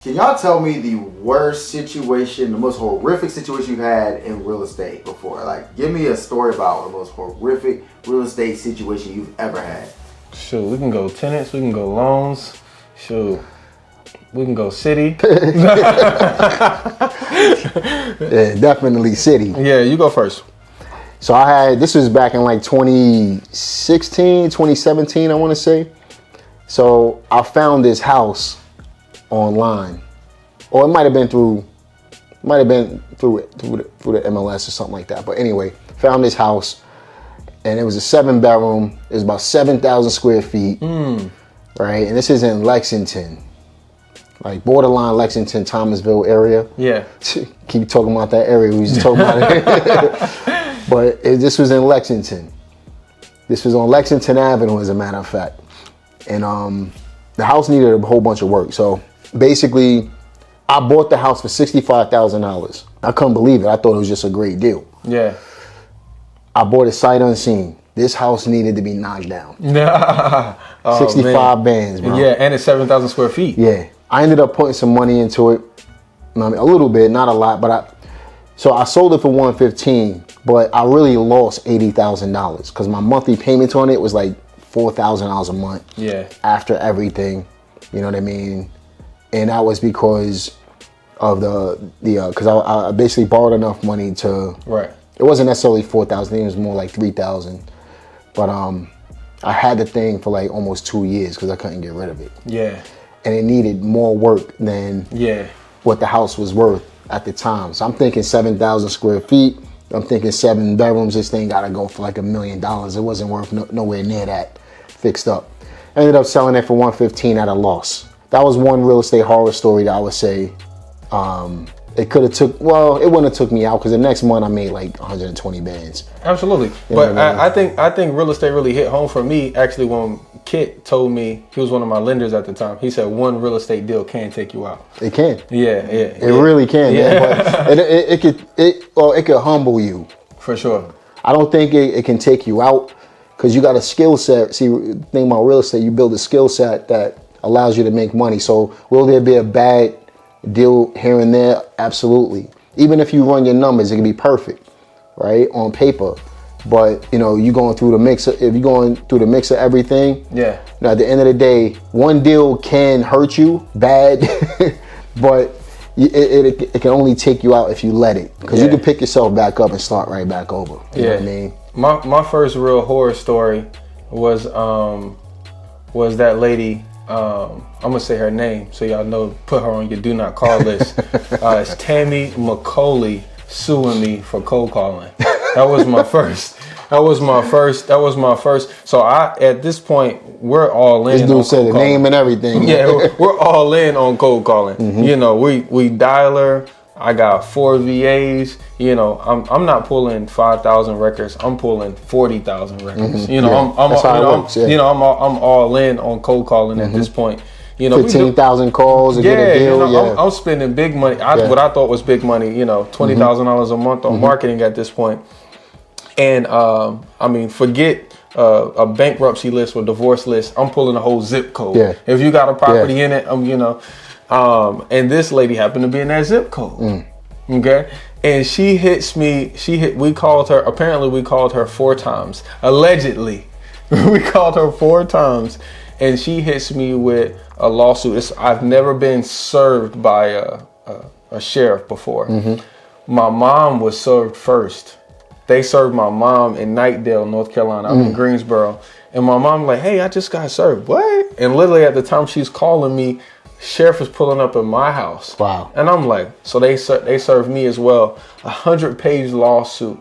Can y'all tell me the worst situation, the most horrific situation you've had in real estate before? Like, give me a story about the most horrific real estate situation you've ever had. Shoot, we can go tenants, we can go loans. Shoot, we can go city. Yeah, definitely city. Yeah, you go first. So this was back in like 2016, 2017, I want to say. So I found this house online, or it might have been through the MLS or something like that. But anyway, found this house, and it was a 7-bedroom. It was about 7,000 square feet, right? And this is in Lexington, like borderline Lexington, Thomasville area. Yeah. Keep talking about that area. We just talking about it. But this was in Lexington. This was on Lexington Avenue, as a matter of fact. And the house needed a whole bunch of work. So basically, I bought the house for $65,000. I couldn't believe it. I thought it was just a great deal. Yeah. I bought it sight unseen. This house needed to be knocked down. 65 bands, bro. Yeah, and it's 7,000 square feet. Yeah. I ended up putting some money into it. I mean, a little bit, not a lot, but so I sold it for $115, but I really lost $80,000 because my monthly payments on it was like $4,000 a month. Yeah. After everything, you know what I mean? And that was because of because I basically borrowed enough money to. Right. It wasn't necessarily $4,000. It was more like $3,000. But I had the thing for like almost 2 years because I couldn't get rid of it. Yeah. And it needed more work than what the house was worth at the time. So I'm thinking 7,000 square feet. I'm thinking 7 bedrooms. This thing got to go for like $1 million. It wasn't worth nowhere near that fixed up. I ended up selling it for $115 at a loss. That was one real estate horror story that I would say it could have it wouldn't have took me out because the next month I made like 120 bands. Absolutely. You but I think real estate really hit home for me actually when Kit told me, he was one of my lenders at the time. He said one real estate deal can take you out. It can. It really can. Yeah. But it could humble you. For sure. I don't think it can take you out because you got a skill set. See, the thing about real estate, you build a skill set that allows you to make money. So will there be a bad deal here and there? Absolutely. Even if you run your numbers, it can be perfect, right, on paper. But you going through the mix. If you're going through the mix of everything, at the end of the day, one deal can hurt you bad, but it can only take you out if you let it, because you can pick yourself back up and start right back over. You know what I mean? My first real horror story was that lady. I'm gonna say her name so y'all know. Put her on your do not call list. It's Tammy McCauley suing me for cold calling. That was my first. So at this point, we're all in. This dude said the name and everything. Yeah, we're all in on cold calling. Mm-hmm. We dial her. I got 4 VAs. I'm not pulling 5,000 records. I'm pulling 40,000 records. Mm-hmm. I'm all in on cold calling at this point. 15,000 calls to get a deal. I'm spending big money. What I thought was big money. $20,000 a month on marketing at this point. And forget a bankruptcy list or divorce list. I'm pulling a whole zip code. Yeah. If you got a property in it, and this lady happened to be in that zip code. Okay. And she hits me. We called her 4 times. Allegedly. We called her 4 times. And she hits me with a lawsuit. I've never been served by a sheriff before. Mm-hmm. My mom was served first. They served my mom in Knightdale, North Carolina. I'm in Greensboro. And my mom like, hey, I just got served. What? And literally at the time she's calling me, sheriff was pulling up at my house. Wow. And I'm like, so they served me as well. 100-page lawsuit.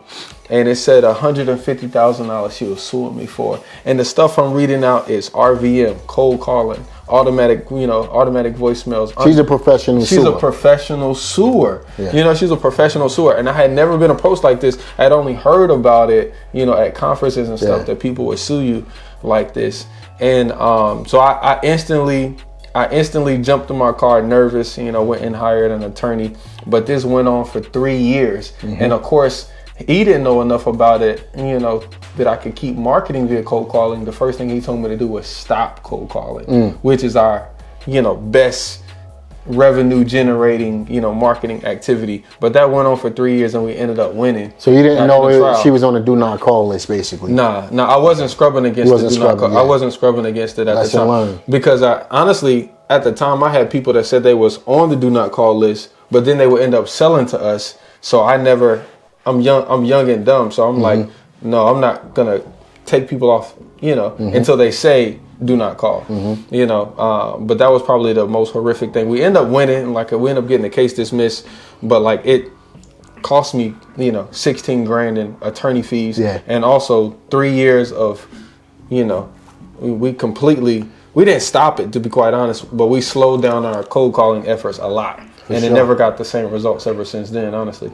And it said $150,000 she was suing me for. And the stuff I'm reading out is RVM, cold calling, automatic voicemails. She's a professional She's a professional suer. Yeah. She's a professional suer. And I had never been approached like this. I had only heard about it, at conferences and stuff that people would sue you like this. And so I instantly jumped in my car nervous, went and hired an attorney. But this went on for 3 years. Mm-hmm. And of course, he didn't know enough about it, that I could keep marketing via cold calling. The first thing he told me to do was stop cold calling, which is our, best revenue generating, marketing activity. But that went on for 3 years and we ended up winning. So you didn't know she was on the do not call list, basically? Nah, I wasn't scrubbing against the do not call. I wasn't scrubbing against it at the time. Learned. Because I honestly, at the time, I had people that said they was on the do not call list, but then they would end up selling to us. So I'm young and dumb. So I'm like, no, I'm not gonna take people off, until they say do not call, but that was probably the most horrific thing. We end up winning, we end up getting the case dismissed, but it cost me, 16 grand in attorney fees, and also 3 years of, we didn't stop it, to be quite honest, but we slowed down our cold calling efforts a lot, it never got the same results ever since then, honestly.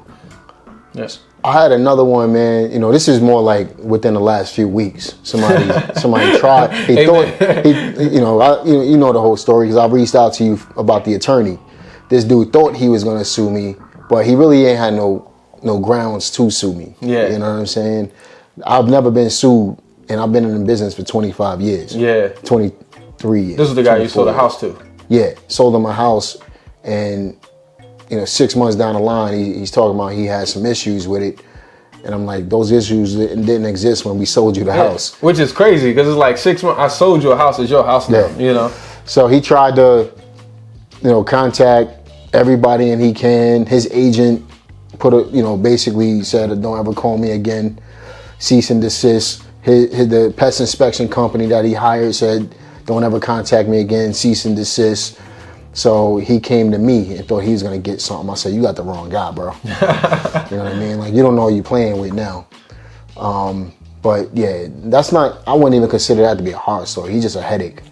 Yes. I had another one, man. This is more like within the last few weeks. Somebody tried. He thought, you know the whole story because I reached out to you about the attorney. This dude thought he was gonna sue me, but he really ain't had no grounds to sue me. Yeah. You know what I'm saying? I've never been sued, and I've been in the business for 25 years. Yeah. 23 years. This is the guy you sold the house to. Yeah, sold him a house, and 6 months down the line, he's talking about he had some issues with it. And I'm like, those issues didn't exist when we sold you the house. Which is crazy because it's like 6 months, I sold you a house, it's your house now, So he tried to, contact everybody and he can. His agent basically said, don't ever call me again, cease and desist. The pest inspection company that he hired said, don't ever contact me again, cease and desist. So he came to me and thought he was going to get something. I said, you got the wrong guy, bro. You know what I mean? You don't know who you're playing with now. But yeah, I wouldn't even consider that to be a hard story. He's just a headache.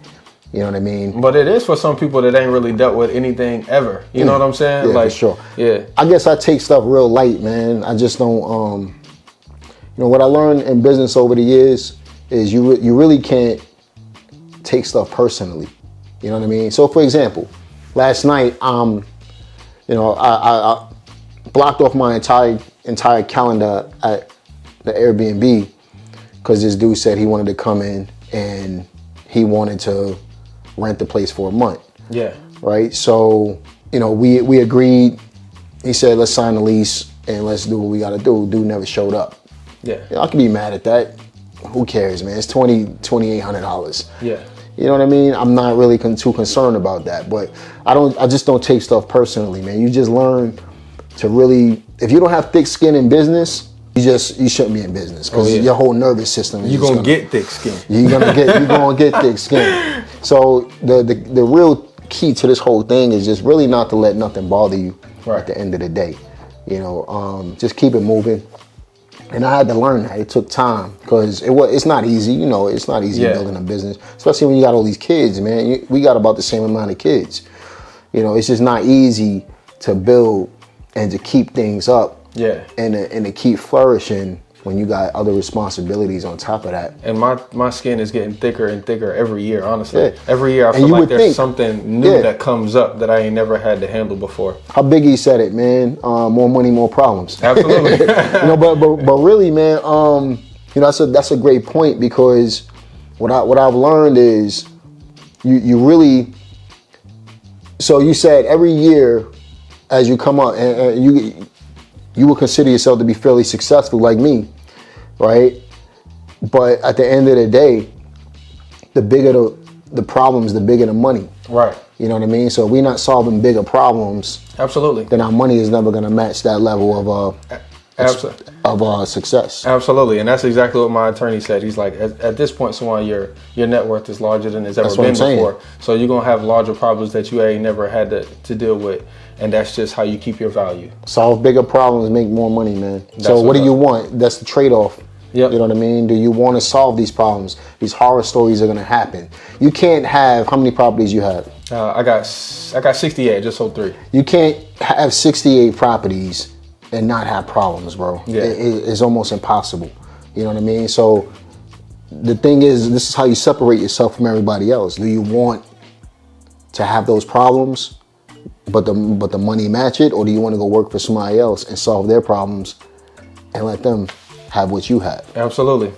You know what I mean? But it is for some people that ain't really dealt with anything ever. You know what I'm saying? Yeah, for sure. Yeah. I guess I take stuff real light, man. I just don't, what I learned in business over the years is you really can't take stuff personally. You know what I mean? So for example, last night, I blocked off my entire calendar at the Airbnb because this dude said he wanted to come in and he wanted to rent the place for a month. Yeah. Right. So we agreed. He said, let's sign the lease and let's do what we got to do. Dude never showed up. Yeah. I can be mad at that. Who cares, man? It's $2,800. Yeah. You know what I mean? I'm not really too concerned about that, but I just don't take stuff personally, man. You just learn to really, if you don't have thick skin in business, you shouldn't be in business because your whole nervous system is you're gonna get thick skin. You're gonna get thick skin. So the real key to this whole thing is just really not to let nothing bother you at the end of the day. Just keep it moving. And I had to learn that. It took time because it's not easy. It's not easy building a business, especially when you got all these kids, man. We got about the same amount of kids. It's just not easy to build and to keep things up. Yeah. And to keep flourishing when you got other responsibilities on top of that. And my skin is getting thicker and thicker every year, honestly. Yeah. Every year I feel like there's something new that comes up that I ain't never had to handle before. How Biggie said it, man. More money, more problems. Absolutely. But really, man, that's a great point because what I've learned is you really. So you said every year as you come up and you will consider yourself to be fairly successful like me, right? But at the end of the day, the bigger the problems, the bigger the money. Right. You know what I mean? So if we're not solving bigger problems, absolutely, then our money is never going to match that level of success. Absolutely, and that's exactly what my attorney said. He's like, at this point, Swan, your net worth is larger than it's ever been before. So you're gonna have larger problems that you ain't never had to deal with, and that's just how you keep your value. Solve bigger problems, make more money, man. So what do you want? That's the trade-off. Yep. You know what I mean? Do you want to solve these problems? These horror stories are gonna happen. You can't have, how many properties you have? I got 68. I just sold 3. You can't have 68 properties and not have problems, bro. Yeah. It's almost impossible. You know what I mean? So the thing is, this is how you separate yourself from everybody else. Do you want to have those problems, but the money match it, or do you want to go work for somebody else and solve their problems and let them have what you have? Absolutely.